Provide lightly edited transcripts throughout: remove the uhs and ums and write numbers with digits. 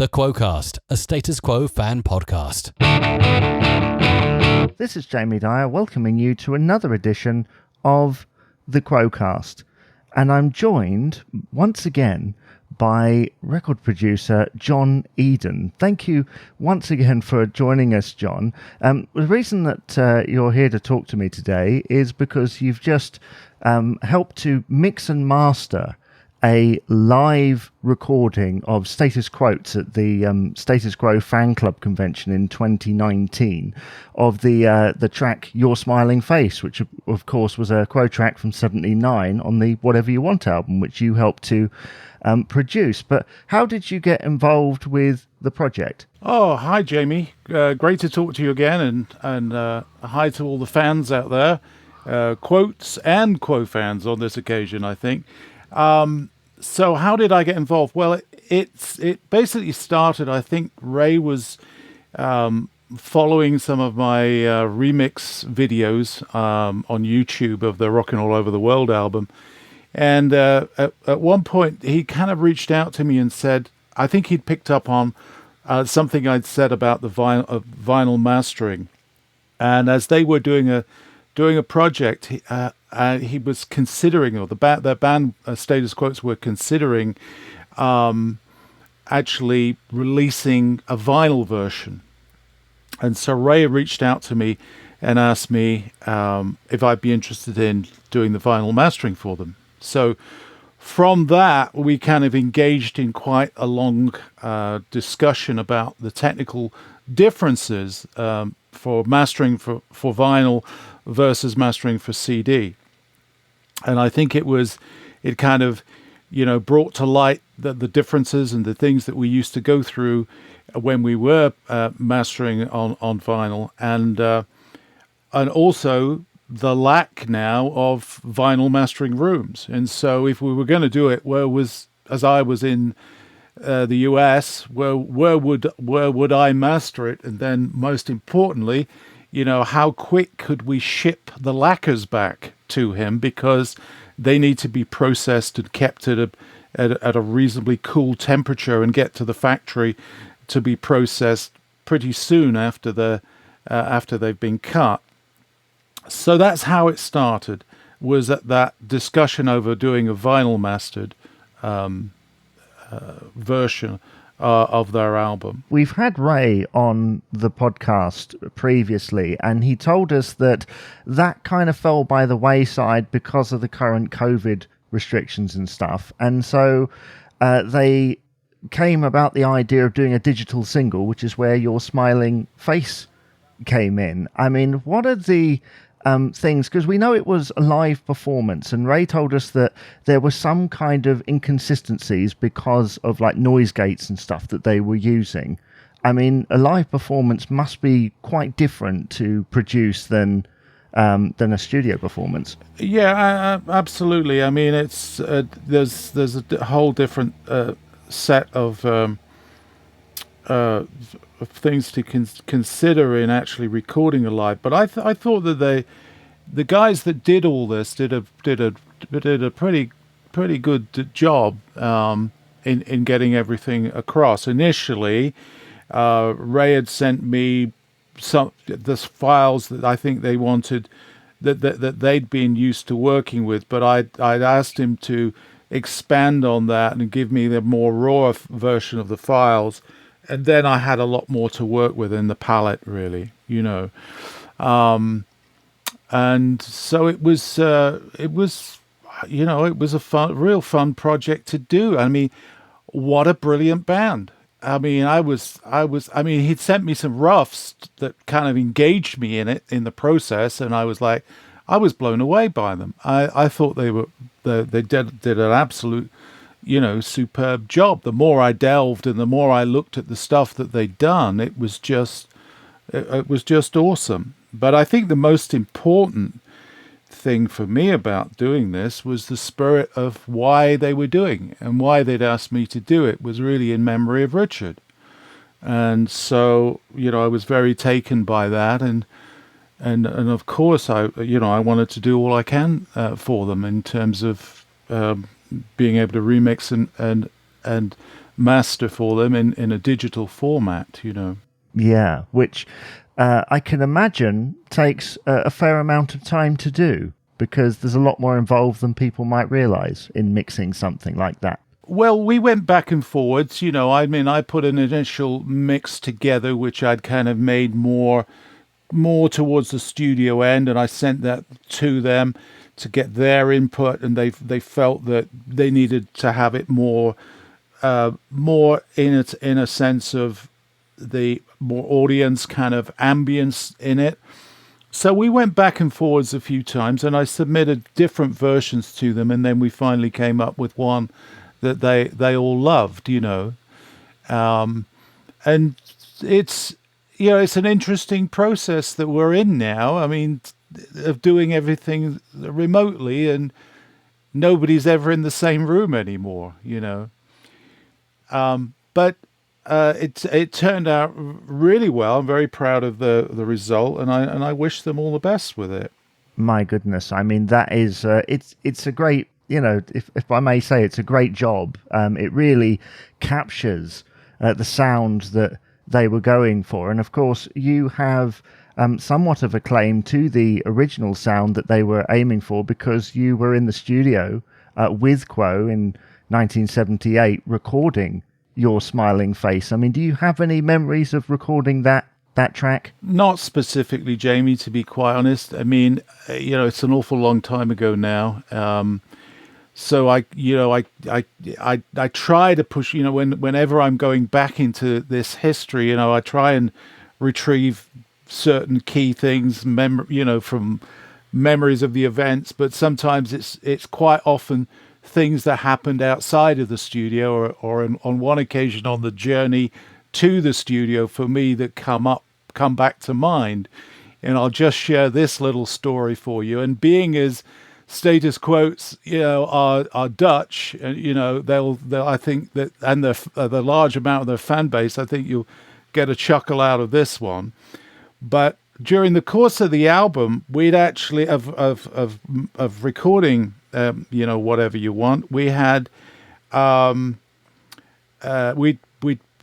The Quo-Cast, a Status Quo fan podcast. This is Jamie Dyer welcoming you to another edition of The Quo-Cast. And I'm joined once again by record producer John Eden. Thank you once again for joining us, John. The reason that you're here to talk to me today is because you've just helped to mix and master a live recording of Status Quotes at the Status Quo fan club convention in 2019 of the track Your Smiling Face, which of course was a Quo track from 79 on the Whatever You Want album, which you helped to produce. But how did you get involved with the project? Oh, hi, Jamie. Great to talk to you again, and hi to all the fans out there, Quotes and Quo fans on this occasion, I think. So how did I get involved? Well, it basically started, I think Ray was following some of my remix videos on YouTube of the Rockin' All Over the World album. And at one point, he kind of reached out to me and said, I think he'd picked up on something I'd said about the vinyl mastering. And as they were doing a project, he was considering, or their band Status Quotes were considering actually releasing a vinyl version. And so Ray reached out to me and asked me if I'd be interested in doing the vinyl mastering for them. So from that, we kind of engaged in quite a long discussion about the technical differences for mastering for vinyl versus mastering for CD. And I think it kind of, brought to light the differences and the things that we used to go through when we were mastering on vinyl, and also the lack now of vinyl mastering rooms. And so if we were going to do it, as I was in the US, where would I master it? And then most importantly, how quick could we ship the lacquers back to him, because they need to be processed and kept at a reasonably cool temperature and get to the factory to be processed pretty soon after they've been cut. So that's how it started, was at that discussion over doing a vinyl mastered version of their album. We've had Ray on the podcast previously, and he told us that kind of fell by the wayside because of the current COVID restrictions and stuff. And so they came about the idea of doing a digital single, which is where Your Smiling Face came in. I mean, what are the things, because we know it was a live performance, and Ray told us that there were some kind of inconsistencies because of like noise gates and stuff that they were using. I mean, a live performance must be quite different to produce than a studio performance. Yeah, absolutely. I mean, it's there's a whole different set of things to consider in actually recording a live. But I thought that the guys that did all this did a pretty good job in getting everything across. Initially, Ray had sent me the files that I think they wanted that they'd been used to working with, but I'd asked him to expand on that and give me the more raw version of the files. And then I had a lot more to work with in the palette, really, and so it was a real fun project to do. I mean, what a brilliant band! I mean, he'd sent me some roughs that kind of engaged me in the process, and I was blown away by them. I thought they did an absolute, superb job. The more I delved and the more I looked at the stuff that they'd done, it was just awesome. But I think the most important thing for me about doing this was the spirit of why they were doing and why they'd asked me to do it was really in memory of Richard. And so, I was very taken by that, and of course I wanted to do all I can for them in terms of being able to remix and master for them in a digital format, Yeah, which I can imagine takes a fair amount of time to do, because there's a lot more involved than people might realize in mixing something like that. Well, we went back and forwards, I put an initial mix together, which I'd kind of made more towards the studio end, and I sent that to them to get their input, and they felt that they needed to have it more in a sense of the more audience kind of ambience in it. So we went back and forwards a few times, and I submitted different versions to them, and then we finally came up with one that they all loved, and it's it's an interesting process that we're in now. I mean, of doing everything remotely, and nobody's ever in the same room anymore, but it turned out really well. I'm very proud of the result, and I wish them all the best with it. My goodness, I mean, that is it's a great, if I may say, it's a great job. It really captures the sound that they were going for, and of course you have somewhat of a claim to the original sound that they were aiming for, because you were in the studio with Quo in 1978 recording Your Smiling Face. I mean, do you have any memories of recording that track? Not specifically, Jamie, to be quite honest. I mean, it's an awful long time ago now. So I try to push, whenever I'm going back into this history, I try and retrieve certain key things, from memories of the events, but sometimes it's quite often things that happened outside of the studio, or on one occasion on the journey to the studio for me that come back to mind. And I'll just share this little story for you. And being as Status Quotes, are Dutch, and they'll I think that, and the large amount of their fan base, I think you'll get a chuckle out of this one. But during the course of the album, we'd actually of recording, whatever you want, we had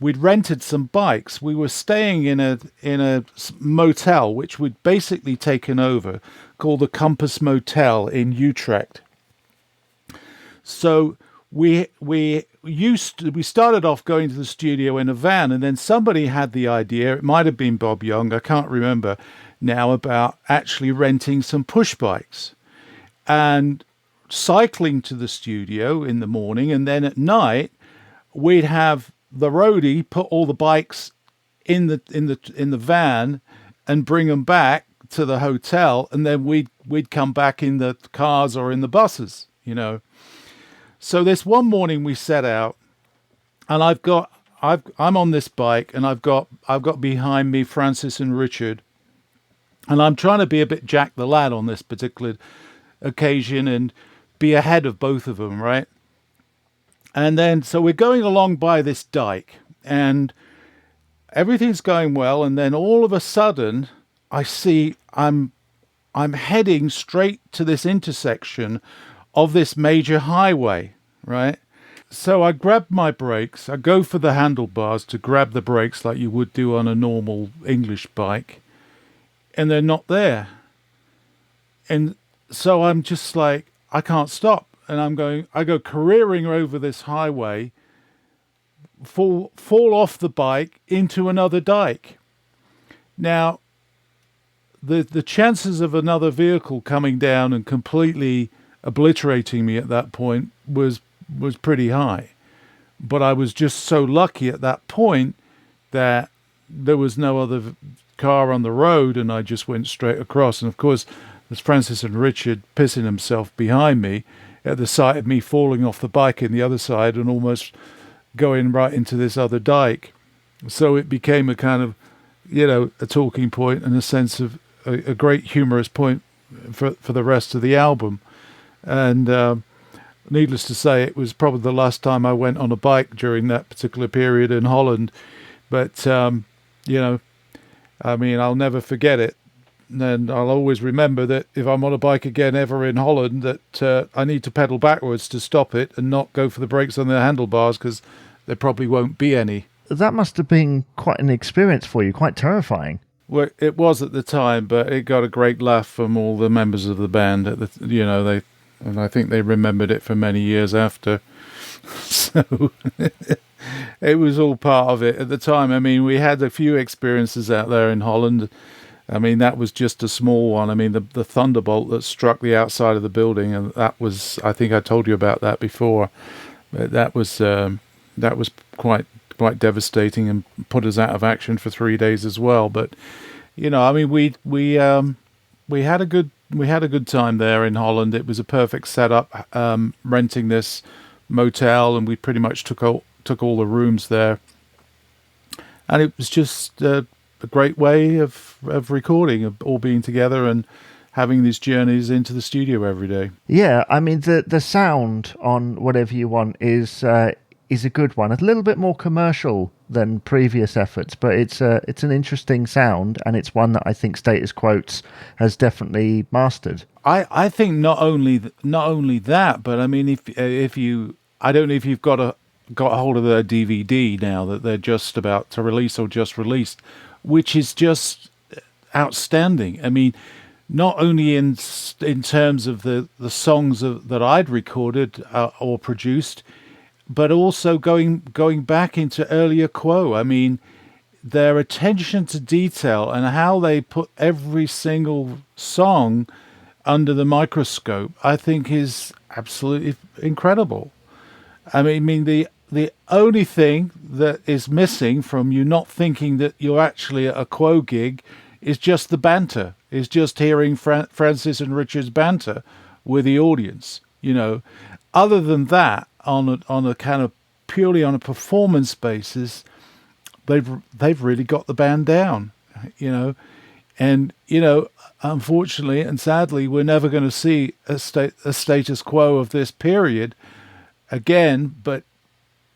we'd rented some bikes. We were staying in a motel which we'd basically taken over, called the Compass Motel in Utrecht. So we started off going to the studio in a van, and then somebody had the idea, it might have been Bob Young, I can't remember now, about actually renting some push bikes and cycling to the studio in the morning, and then at night we'd have the roadie put all the bikes in the van and bring them back to the hotel, and then we'd come back in the cars or in the buses, So this one morning we set out, and I'm on this bike, and I've got behind me Francis and Richard, and I'm trying to be a bit Jack the Lad on this particular occasion and be ahead of both of them, right? And then so we're going along by this dike, and everything's going well, and then all of a sudden I see I'm heading straight to this intersection of this major highway, right? So I grab my brakes, I go for the handlebars to grab the brakes like you would do on a normal English bike, and they're not there. And so I'm just like, I can't stop. And I go careering over this highway, fall off the bike into another dike. Now, the chances of another vehicle coming down and completely obliterating me at that point was pretty high. But I was just so lucky at that point that there was no other car on the road, and I just went straight across. And of course, there's Francis and Richard pissing himself behind me at the sight of me falling off the bike in the other side and almost going right into this other dike. So it became a kind of, a talking point and a sense of a great humorous point for the rest of the album. And needless to say, it was probably the last time I went on a bike during that particular period in Holland. But, I'll never forget it. And I'll always remember that if I'm on a bike again ever in Holland, that I need to pedal backwards to stop it and not go for the brakes on the handlebars, because there probably won't be any. That must have been quite an experience for you, quite terrifying. Well, it was at the time, but it got a great laugh from all the members of the band. And I think they remembered it for many years after. So it was all part of it at the time. I mean, we had a few experiences out there in Holland. I mean, that was just a small one. I mean, the thunderbolt that struck the outside of the building, and that was, I think I told you about that before. But that was quite devastating and put us out of action for 3 days as well. But I mean, we had a good time there in Holland. It was a perfect setup, renting this motel, and we pretty much took all the rooms there, and it was just a great way of recording, of all being together and having these journeys into the studio every day. Yeah, I mean the sound on Whatever You Want is a good one. A little bit more commercial than previous efforts, but it's an interesting sound, and it's one that I think Status Quo has definitely mastered. I think not only that, but I mean, if you, I don't know if you've got hold of their DVD now that they're just about to release or just released, which is just outstanding. I mean, not only in terms of the songs that I'd recorded or produced, but also going back into earlier Quo. I mean, their attention to detail and how they put every single song under the microscope, I think, is absolutely incredible. I mean, the only thing that is missing from you not thinking that you're actually at a Quo gig is just the banter. Is just hearing Francis and Richard's banter with the audience. Other than that, on a kind of purely on a performance basis, they've really got the band down. And unfortunately and sadly, we're never going to see a status quo of this period again. But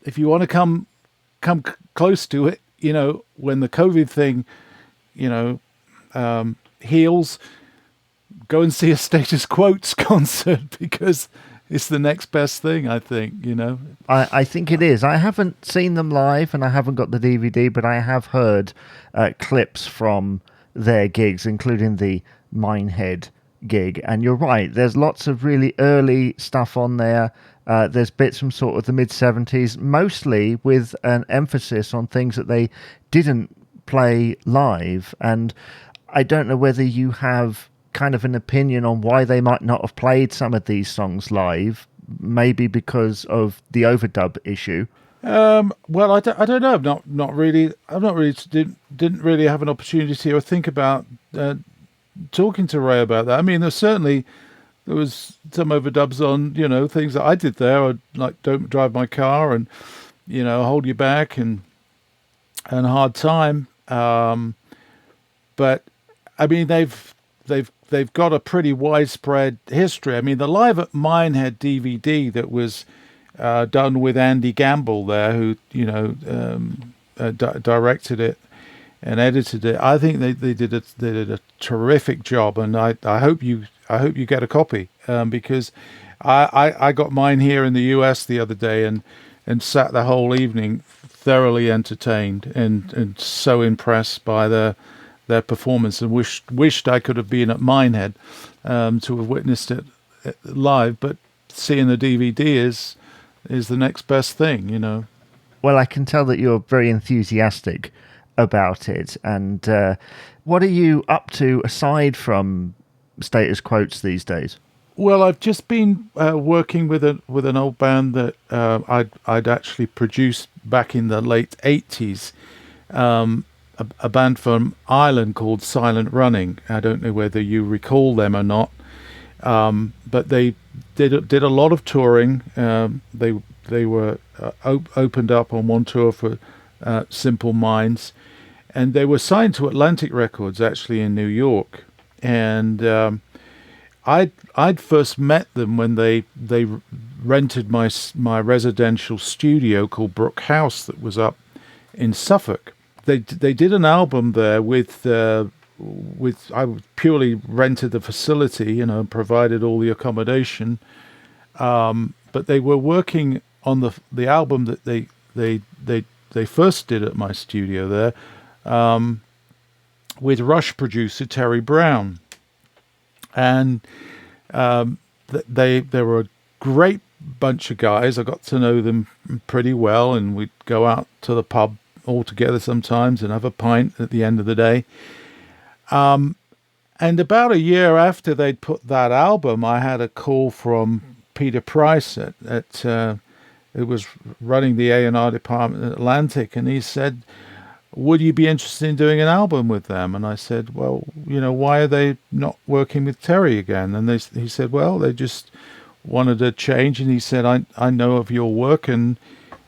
if you want to come close to it, when the COVID thing, heals, go and see a Status Quo concert, because it's the next best thing, I think. I think it is. I haven't seen them live, and I haven't got the DVD, but I have heard clips from their gigs, including the Minehead gig. And you're right, there's lots of really early stuff on there. There's bits from sort of the mid-70s, mostly with an emphasis on things that they didn't play live. And I don't know whether you have kind of an opinion on why they might not have played some of these songs live, maybe because of the overdub issue. Well, I don't know. Not really. Didn't really have an opportunity or think about talking to Ray about that. I mean, there was some overdubs on things that I did there, like Don't Drive My Car and Hold You Back and Hard Time. But I mean, they've got a pretty widespread history. I mean, the Live at Minehead DVD that was done with Andy Gamble there, who directed it and edited it. I think they did a terrific job, and I hope you get a copy, because I got mine here in the US the other day and sat the whole evening thoroughly entertained and so impressed by their performance, and wished I could have been at Minehead to have witnessed it live. But seeing the DVD is the next best thing, Well, I can tell that you're very enthusiastic about it. And what are you up to aside from Status Quo these days? Well, I've just been working with an old band that I'd actually produced back in the late 80s. A band from Ireland called Silent Running. I don't know whether you recall them or not, but they did a lot of touring. They were opened up on one tour for Simple Minds, and they were signed to Atlantic Records actually in New York. And I'd first met them when they rented my residential studio called Brook House that was up in Suffolk. They did an album there with I purely rented the facility, provided all the accommodation, but they were working on the album that they first did at my studio there, with Rush producer Terry Brown, and they were a great bunch of guys. I got to know them pretty well, and we'd go out to the pub all together sometimes and have a pint at the end of the day. And about a year after they'd put that album, I had a call from Peter Price who was running the A&R department at Atlantic, and he said, would you be interested in doing an album with them? And I said, well, why are they not working with Terry again? And he said, well, they just wanted a change. And he said, I know of your work, and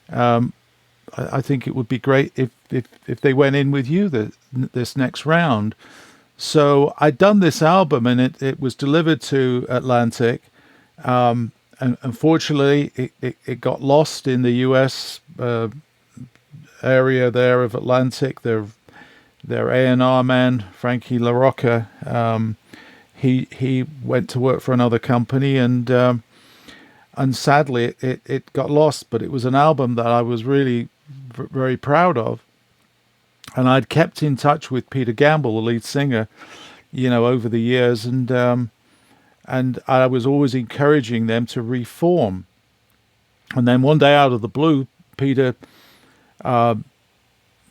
I think it would be great if they went in with you this next round. So I'd done this album, and it was delivered to Atlantic. And unfortunately, it got lost in the U.S. area there of Atlantic. Their A&R man, Frankie LaRocca, he went to work for another company, and sadly it got lost. But it was an album that I was really very proud of. And I'd kept in touch with Peter Gamble, the lead singer, over the years, and I was always encouraging them to reform. And then one day, out of the blue, Peter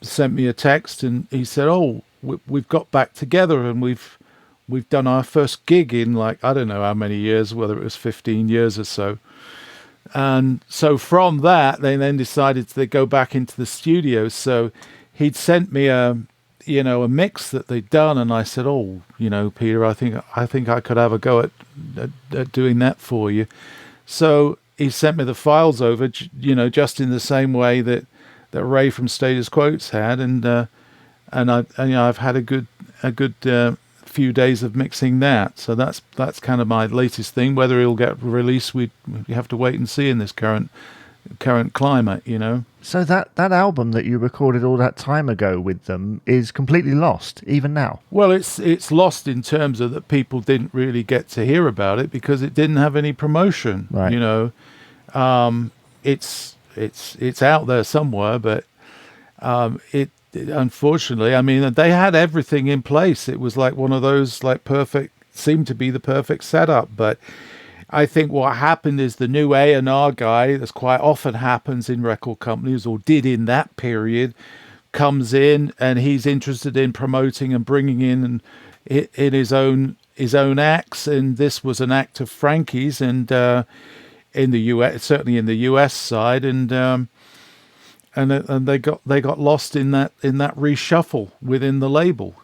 sent me a text, and he said, "Oh, we've got back together, and we've done our first gig in, like, I don't know how many years, whether it was 15 years or so." And so from that, they then decided to go back into the studio. So he'd sent me a mix that they'd done, and I said, "Oh, Peter, I think I could have a go at doing that for you." So he sent me the files over, just in the same way that Ray from Status Quo had, and I've had a good few days of mixing that. So that's kind of my latest thing. Whether it'll get released, we have to wait and see in this current climate, So that album that you recorded all that time ago with them is completely lost, even now? Well, it's lost in terms of that people didn't really get to hear about it because it didn't have any promotion. Right. It's out there somewhere, but it unfortunately, I mean, they had everything in place. It was like one of those seemed to be the perfect setup, but I think what happened is the new A&R guy, as quite often happens in record companies, or did in that period, comes in and he's interested in promoting and bringing in his own acts. And this was an act of Frankie's, and in the US, certainly in the US side, and they got lost in that reshuffle within the label,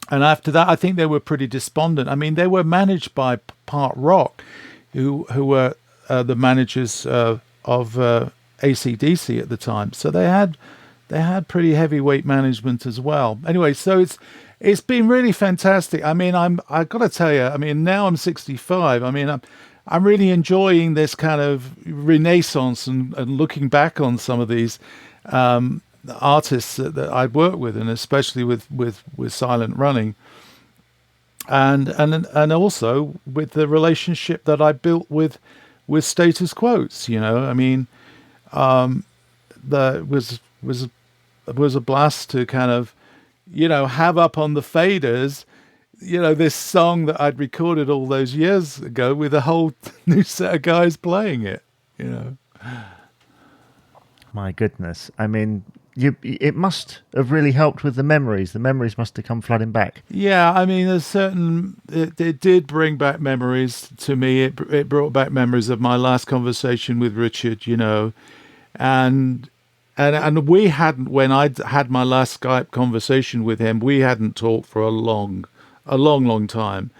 And after that, I think they were pretty despondent. I mean, they were managed by Part Rock, who were the managers of AC/DC at the time. So they had pretty heavyweight management as well. Anyway, so it's been really fantastic. I mean, I've got to tell you, I mean, now I'm 65. I mean, I'm really enjoying this kind of renaissance and looking back on some of these artists that I'd worked with, and especially with Silent Running, and also with the relationship that I built with Status Quos. I mean, it was a blast to kind of have up on the faders this song that I'd recorded all those years ago with a whole new set of guys playing it. My goodness, I mean, it must have really helped with the memories. The memories must have come flooding back. Yeah, I mean, it did bring back memories to me. It brought back memories of my last conversation with Richard, and we hadn't, when I'd had my last Skype conversation with him, we hadn't talked for a long time.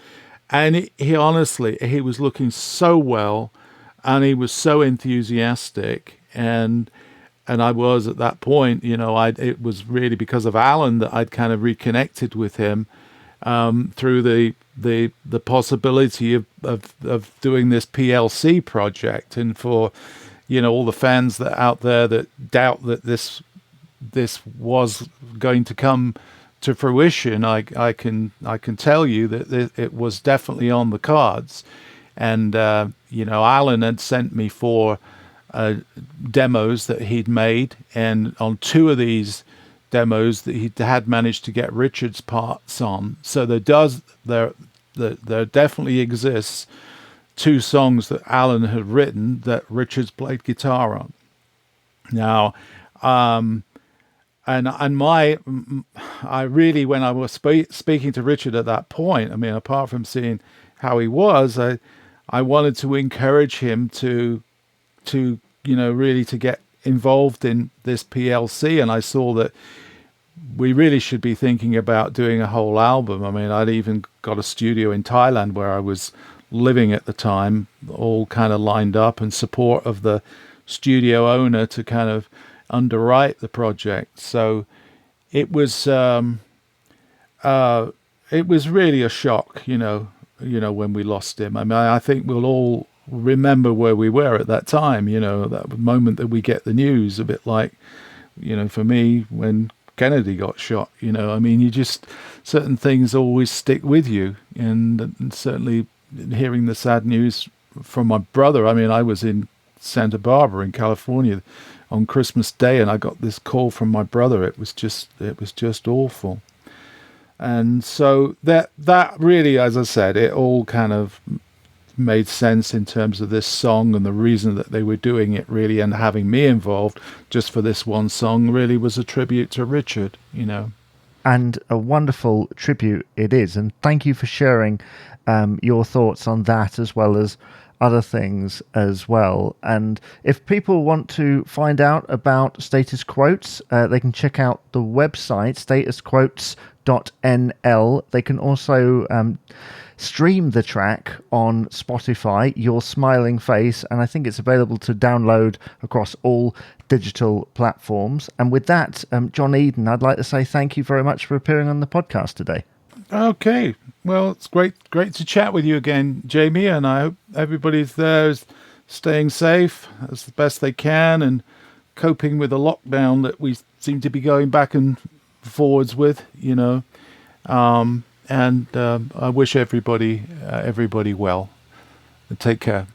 And he honestly, he was looking so well, and he was so enthusiastic, and I was at that point, it was really because of Alan that I'd kind of reconnected with him through the possibility of doing this PLC project. And for, all the fans that out there that doubt that this was going to come to fruition, I can tell you that it was definitely on the cards. And, Alan had sent me for demos that he'd made, and on 2 of these demos that he had managed to get Richard's parts on. So there definitely exists 2 songs that Alan had written that Richard's played guitar on. Now, I really, when I was speaking to Richard at that point, I mean, apart from seeing how he was, I wanted to encourage him to really to get involved in this PLC, and I saw that we really should be thinking about doing a whole album. I mean, I'd even got a studio in Thailand where I was living at the time, all kind of lined up, and support of the studio owner to kind of underwrite the project. So it was really a shock, when we lost him. I mean, I think we'll all remember where we were at that time, that moment that we get the news, a bit like, for me, when Kennedy got shot, I mean, certain things always stick with you. And certainly hearing the sad news from my brother, I mean, I was in Santa Barbara in California on Christmas Day, and I got this call from my brother. It was just awful. And so that really, as I said, it all kind of made sense in terms of this song, and the reason that they were doing it, really, and having me involved just for this one song really was a tribute to Richard, And a wonderful tribute it is. And thank you for sharing your thoughts on that, as well as other things as well. And if people want to find out about Status Quotes, they can check out the website, statusquotes.nl. They can also stream the track on Spotify, Your Smiling Face, and I think it's available to download across all digital platforms. And with that, John Eden, I'd like to say thank you very much for appearing on the podcast today. Okay. Well, it's great to chat with you again, Jamie, and I hope everybody's there is staying safe as the best they can and coping with the lockdown that we seem to be going back and forwards with, and I wish everybody well. Take care.